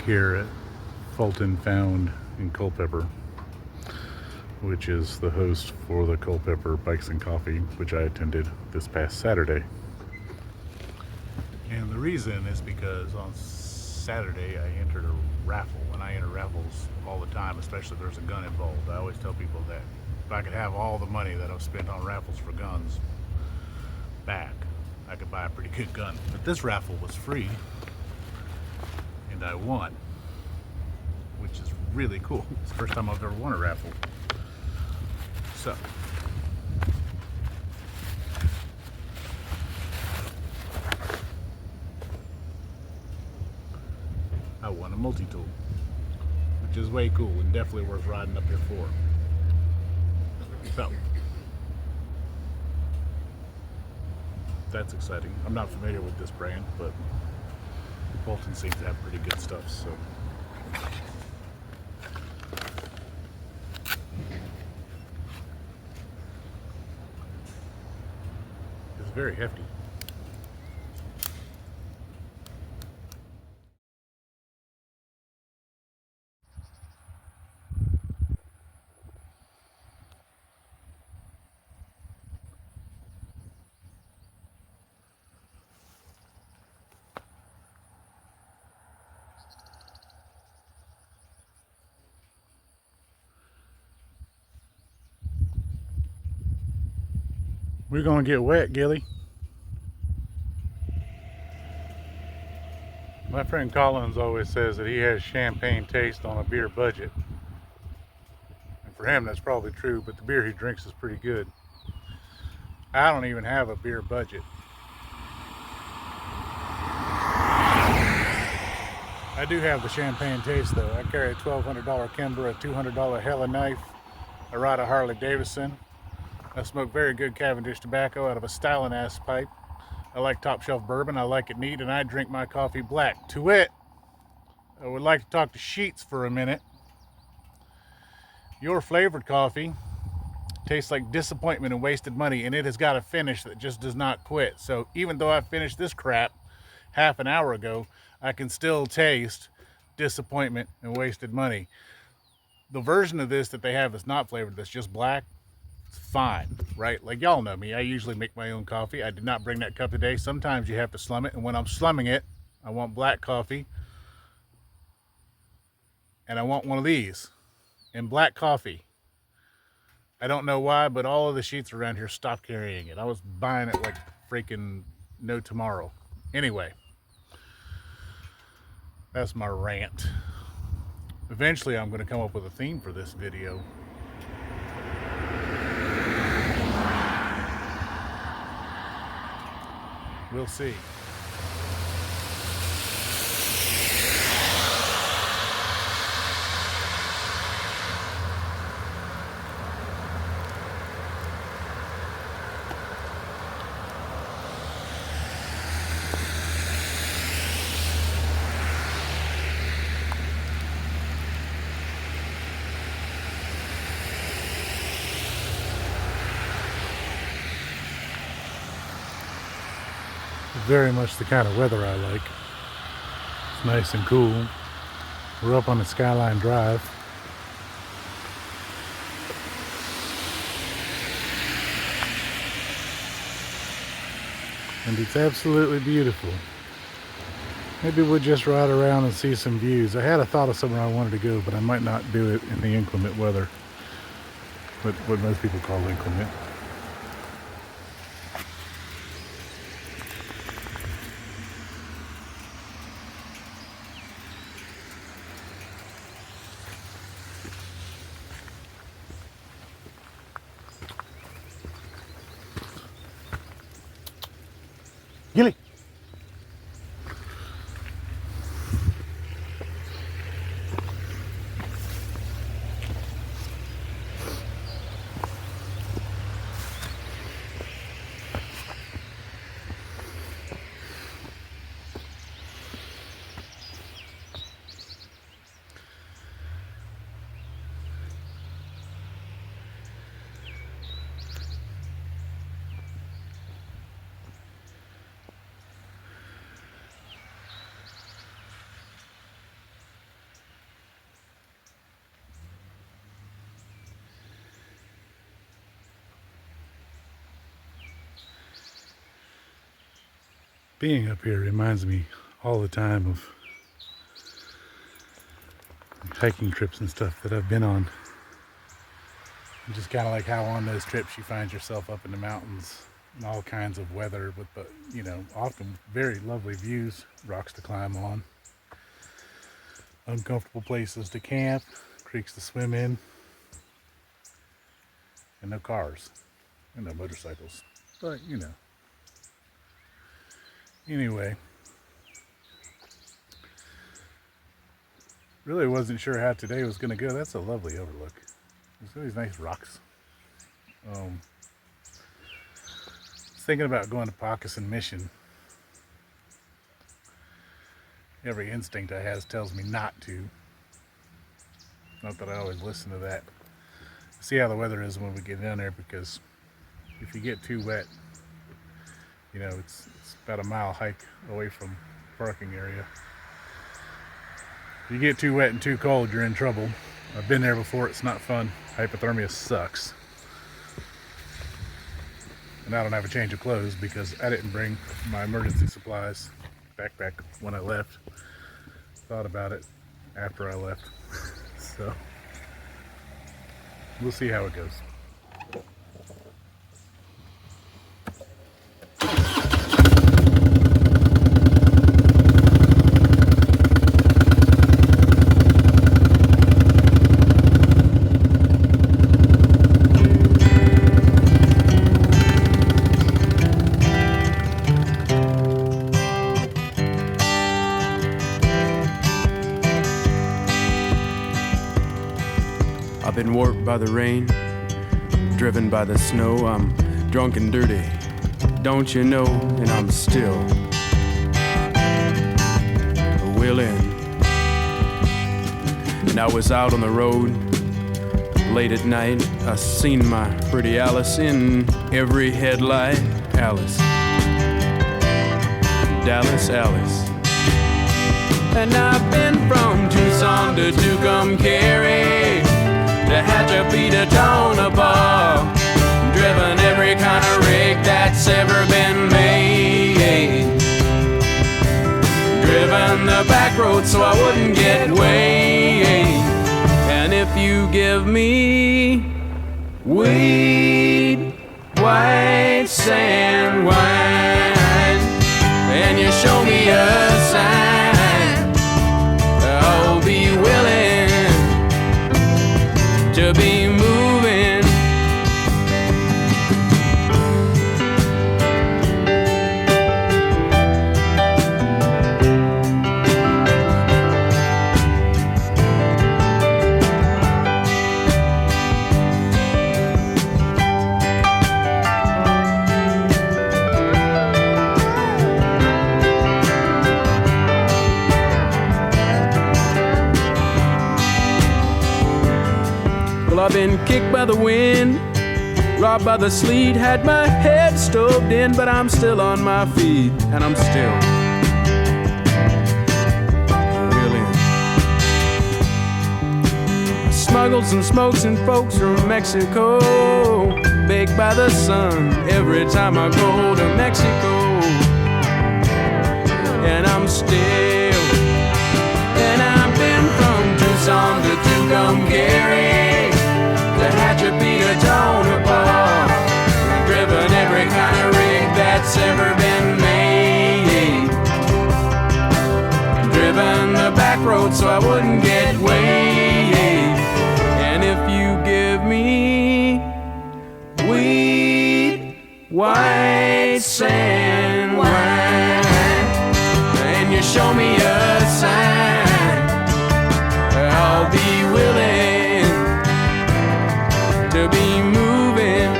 Greg here at Fulton Found in Culpeper, which is the host for the Culpeper Bikes and Coffee, which I attended this past Saturday. And the reason is because on Saturday I entered a raffle, and I enter raffles all the time, especially if there's a gun involved. I always tell people that if I could have all the money that I've spent on raffles for guns back, I could buy a pretty good gun. But this raffle was free, and I won, which is really cool. It's the first time I've ever won a raffle. So I won a multi-tool, which is way cool and definitely worth riding up here for. So that's exciting. I'm not familiar with this brand, but Fulton seems to have pretty good stuff, so. It's very hefty. We're gonna get wet, Gilly. My friend Collins always says that he has champagne taste on a beer budget. And for him, that's probably true, but the beer he drinks is pretty good. I don't even have a beer budget. I do have the champagne taste though. I carry a $1,200 Kimber, a $200 Hella knife. I ride a Harley Davidson. I smoke very good Cavendish tobacco out of a styling ass pipe. I like top shelf bourbon, I like it neat, and I drink my coffee black. To wit, I would like to talk to Sheets for a minute. Your flavored coffee tastes like disappointment and wasted money, and it has got a finish that just does not quit. So even though I finished this crap half an hour ago, I can still taste disappointment and wasted money. The version of this that they have that's not flavored, that's just black, it's fine, right? Like y'all know me, I usually make my own coffee. I did not bring that cup today. Sometimes you have to slum it, and when I'm slumming it, I want black coffee, and I want one of these in black coffee. I don't know why, but all of the Sheets around here stopped carrying it. I was buying it like freaking no tomorrow. Anyway, that's my rant. Eventually I'm going to come up with a theme for this video. We'll see. Very much the kind of weather I like. It's nice and cool. We're up on the Skyline Drive. And it's absolutely beautiful. Maybe we'll just ride around and see some views. I had a thought of somewhere I wanted to go, but I might not do it in the inclement weather. What most people call inclement. Gilly. Being up here reminds me all the time of hiking trips and stuff that I've been on. Just kind of like how on those trips you find yourself up in the mountains and all kinds of weather with, but you know, often very lovely views, rocks to climb on, uncomfortable places to camp, creeks to swim in, and no cars and no motorcycles, but you know. Anyway, really wasn't sure how today was going to go. That's a lovely overlook. There's these nice rocks. I was thinking about going to Pocosin Mission. Every instinct I have tells me not to. Not that I always listen to that. See how the weather is when we get down there, because if you get too wet, you know, it's about a mile hike away from parking area. If you get too wet and too cold, you're in trouble. I've been there before, it's not fun. Hypothermia sucks. And I don't have a change of clothes because I didn't bring my emergency supplies backpack when I left. Thought about it after I left. So we'll see how it goes. I've been warped by the rain, driven by the snow. I'm drunk and dirty, don't you know? And I'm still willing. And I was out on the road late at night. I seen my pretty Alice in every headlight. Alice, Dallas, Alice. And I've been from Tucson to Tucumcari, to Hatchapee to Tonopah, driven every kind of rig that's ever been made, driven the back road so I wouldn't get weighed. And if you give me weed, white sand wine, and you show me a sign, I'll be willing to be moving. Well, I've been kicked by the wind, robbed by the sleet, had my head stoved in, but I'm still on my feet, and I'm still willing. Smuggled some smokes and folks from Mexico, baked by the sun every time I go to Mexico. And I'm still, and I've been from Tucson to Tucumcari, to Hatchapee to Tonopah, driven every kind of rig that's ever been made, driven the back road so I wouldn't get weighed. And if you give me weed, white sand wine, and you show me a sign, I'll be willing to be moving.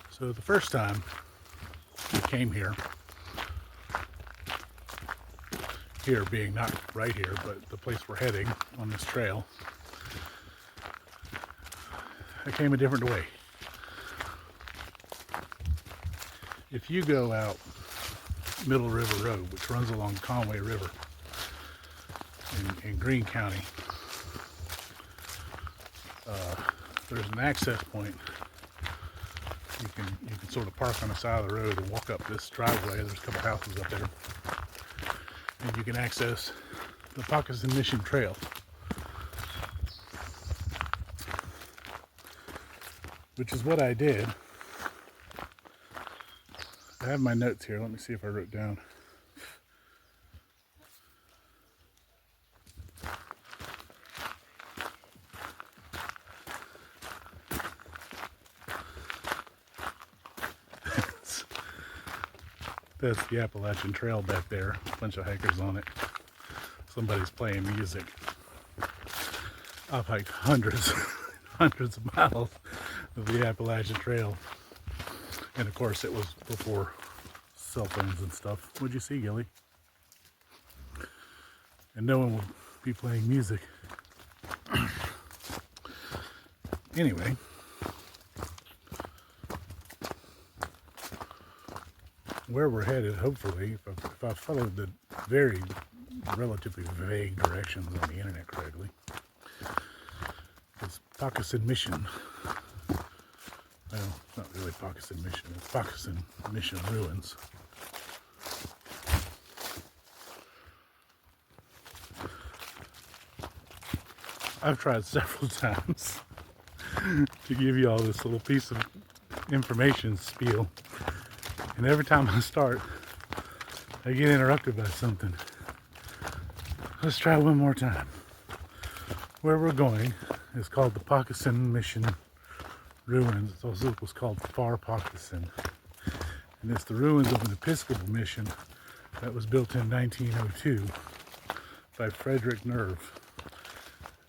So the first time we came here being not right here, but the place we're heading on this trail, I came a different way. If you go out Middle River Road, which runs along Conway River in Greene County, there's an access point. You can sort of park on the side of the road and walk up this driveway. There's a couple houses up there, and you can access the Pocosin Mission Trail, which is what I did. I have my notes here. Let me see if I wrote down. That's the Appalachian Trail back there. A bunch of hikers on it. Somebody's playing music. I've hiked hundreds of miles of the Appalachian Trail. And of course it was before cell phones and stuff. What'd you see, Gilly? And no one will be playing music. Anyway. Where we're headed, hopefully, if I followed the very relatively vague directions on the internet correctly, is Pocosin Mission. Well, it's not really Pocosin Mission, it's Pocosin Mission Ruins. I've tried several times to give you all this little piece of information spiel, and every time I start, I get interrupted by something. Let's try one more time. Where we're going is called the Pocosin Mission Ruins. It's also what's called Far Pocosin. And it's the ruins of an Episcopal mission that was built in 1902 by Frederick Nerve.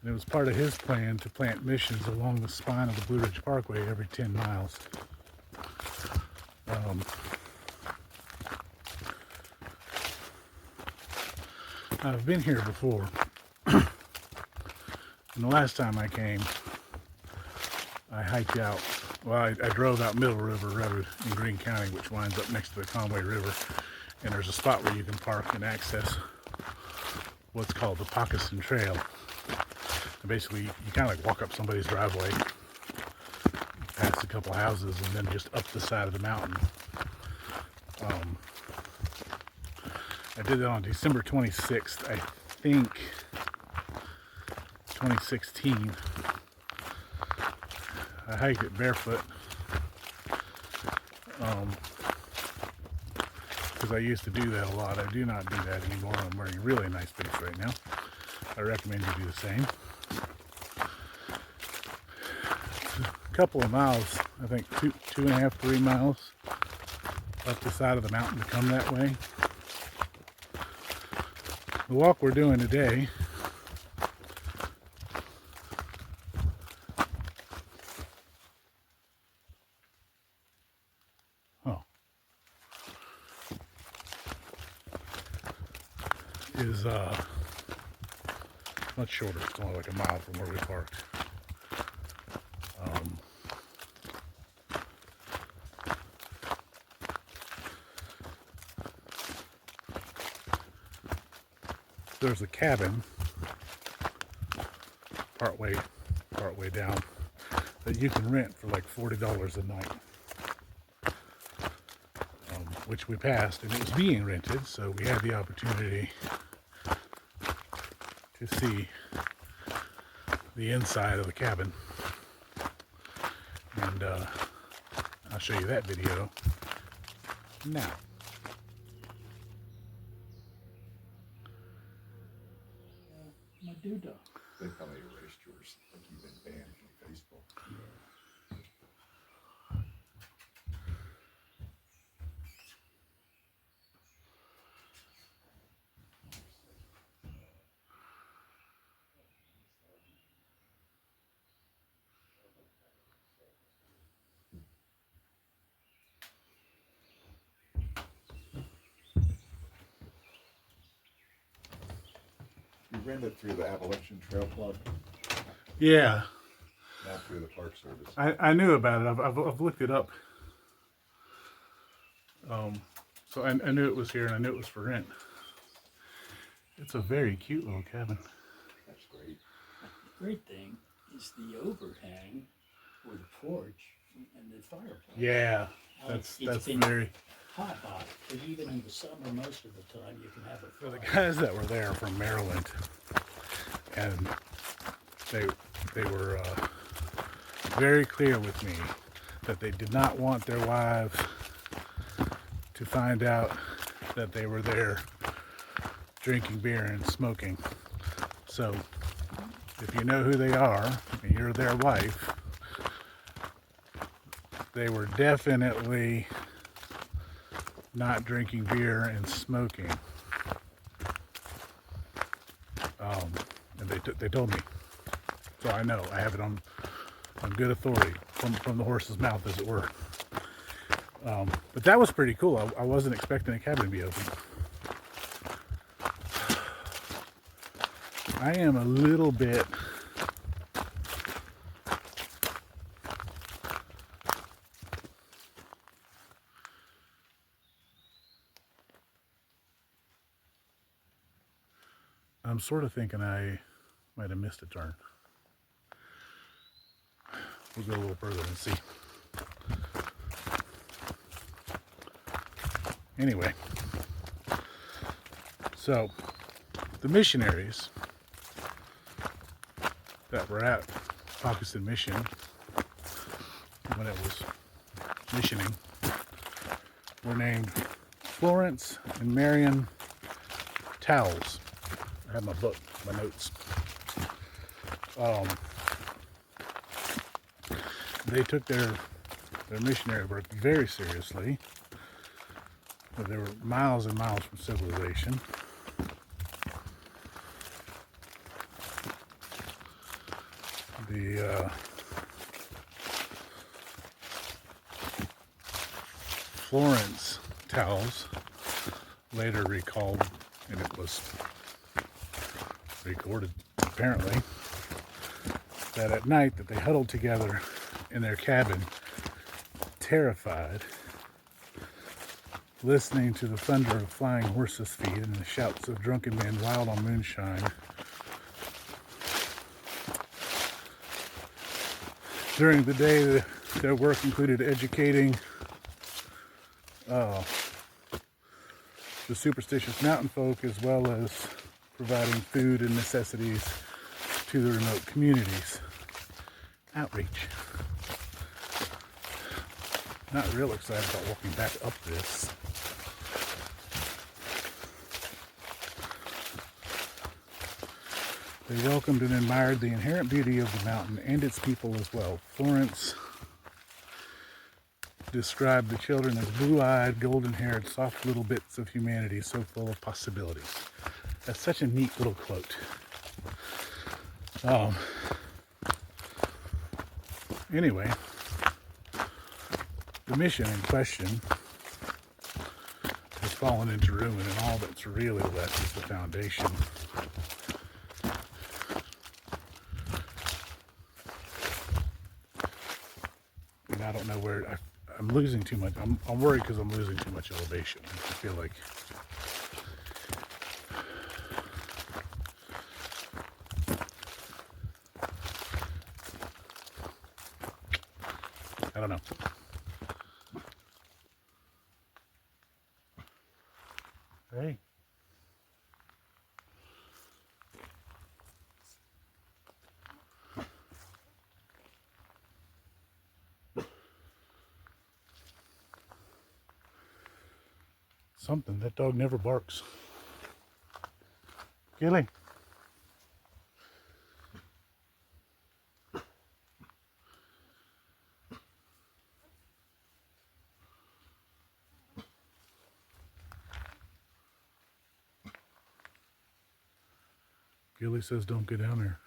And it was part of his plan to plant missions along the spine of the Blue Ridge Parkway every 10 miles. I've been here before, and the last time I came, I hiked out, well, I drove out Middle River Road in Greene County, which winds up next to the Conway River, and there's a spot where you can park and access what's called the Pocosin Trail. And basically, you kind of like walk up somebody's driveway, past a couple houses, and then just up the side of the mountain. I did it on December 26th, I think, 2016. I hiked it barefoot because I used to do that a lot. I do not do that anymore. I'm wearing really nice boots right now. I recommend you do the same. It's a couple of miles, I think 2.5, 3 miles up the side of the mountain to come that way. The walk we're doing today is much shorter. It's only like a mile from where we parked. There's a cabin partway down that you can rent for like $40 a night, which we passed, and it was being rented, so we had the opportunity to see the inside of the cabin, and I'll show you that video now. My doodah. They probably erased yours, like you've been banned from Facebook. You rented through the Appalachian Trail Club? Yeah. not through the Park Service. I knew about it. I've looked it up. So I knew it was here, and I knew it was for rent. It's a very cute little cabin. That's great. The great thing is the overhang or the porch and the fireplace. Yeah, How that's it's been very. hot, but even in the summer, most of the time, you can have a So the fire. guys that were there from Maryland, and they were very clear with me that they did not want their wives to find out that they were there drinking beer and smoking. So if you know who they are and you're their wife, they were definitely not drinking beer and smoking. And they told me, so I know I have it on good authority from the horse's mouth, as it were. But that was pretty cool. I wasn't expecting a cabin to be open. I am a little bit I'm sort of thinking I might have missed a turn. We'll go a little further and see. Anyway, so the missionaries that were at Pocosin Mission when it was missioning were named Florence and Marion Towles. I have my book, my notes. They took their missionary work very seriously. They were miles and miles from civilization. The Florence Towles later recalled, and it was recorded apparently, that at night that they huddled together in their cabin, terrified, listening to the thunder of flying horses' feet and the shouts of drunken men wild on moonshine. During the day, their work included educating the superstitious mountain folk, as well as providing food and necessities to the remote communities. Outreach. Not real excited about walking back up this. They welcomed and admired the inherent beauty of the mountain and its people as well. Florence described the children as blue-eyed, golden-haired, soft little bits of humanity so full of possibilities. That's such a neat little quote. Anyway, the mission in question has fallen into ruin, and all that's really left is the foundation. And I don't know where I'm losing too much. I'm worried because I'm losing too much elevation. I feel like I don't know. Hey. Something. That dog never barks. Gilly. Gilly says don't go down there.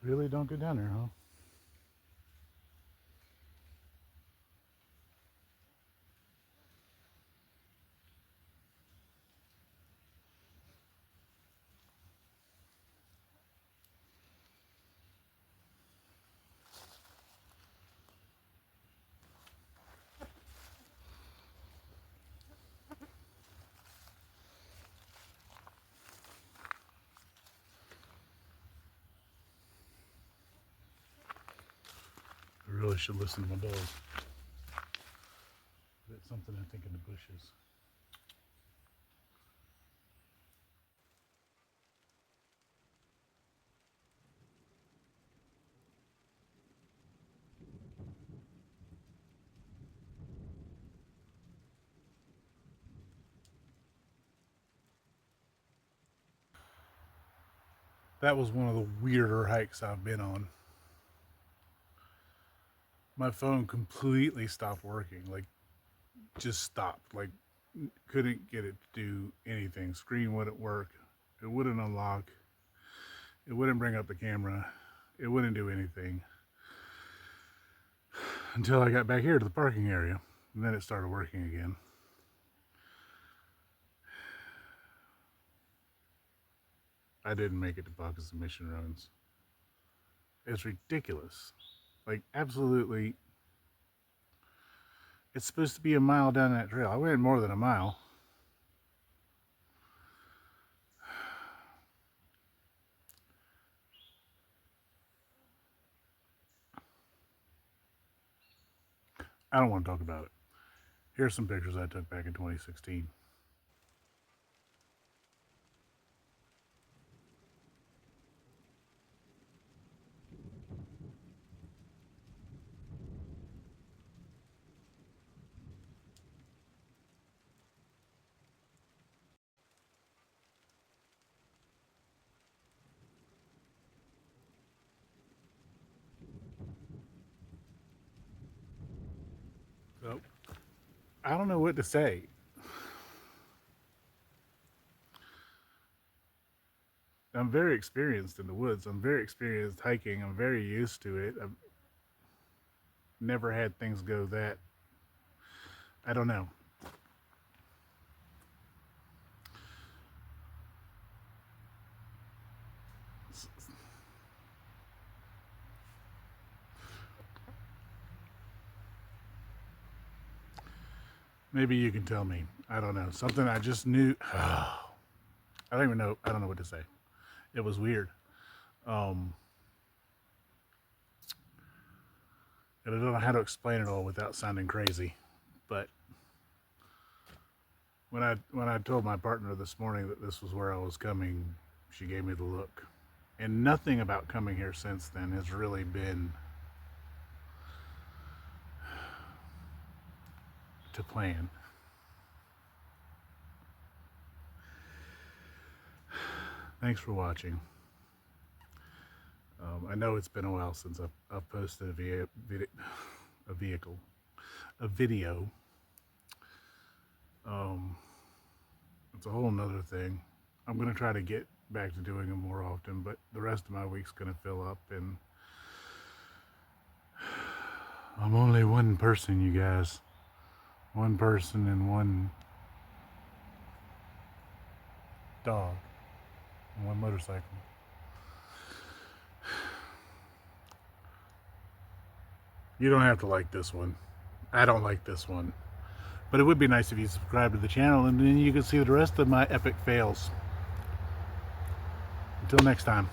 Really don't go down there, huh? I really should listen to my dog. That's something I think in the bushes. That was one of the weirder hikes I've been on. My phone completely stopped working, like just stopped, like couldn't get it to do anything. Screen wouldn't work, it wouldn't unlock, it wouldn't bring up the camera, it wouldn't do anything until I got back here to the parking area, and then it started working again. I didn't make it to Pocosin mission runs. It's ridiculous, like absolutely. It's supposed to be a mile down that trail. I went more than a mile. I don't want to talk about it. Here's some pictures I took back in 2016. So, I don't know what to say. I'm very experienced in the woods. I'm very experienced hiking. I'm very used to it. I've never had things go that. I don't know. Maybe you can tell me. I don't know. Something I just knew. I don't even know. I don't know what to say. It was weird. And I don't know how to explain it all without sounding crazy. But when I told my partner this morning that this was where I was coming, she gave me the look. And nothing about coming here since then has really been to plan. Thanks for watching. I know it's been a while since I've posted a video. It's a whole nother thing. I'm gonna try to get back to doing them more often, but the rest of my week's gonna fill up, and I'm only one person, you guys. One person and one dog and one motorcycle. You don't have to like this one. I don't like this one. But it would be nice if you subscribe to the channel, and then you can see the rest of my epic fails. Until next time.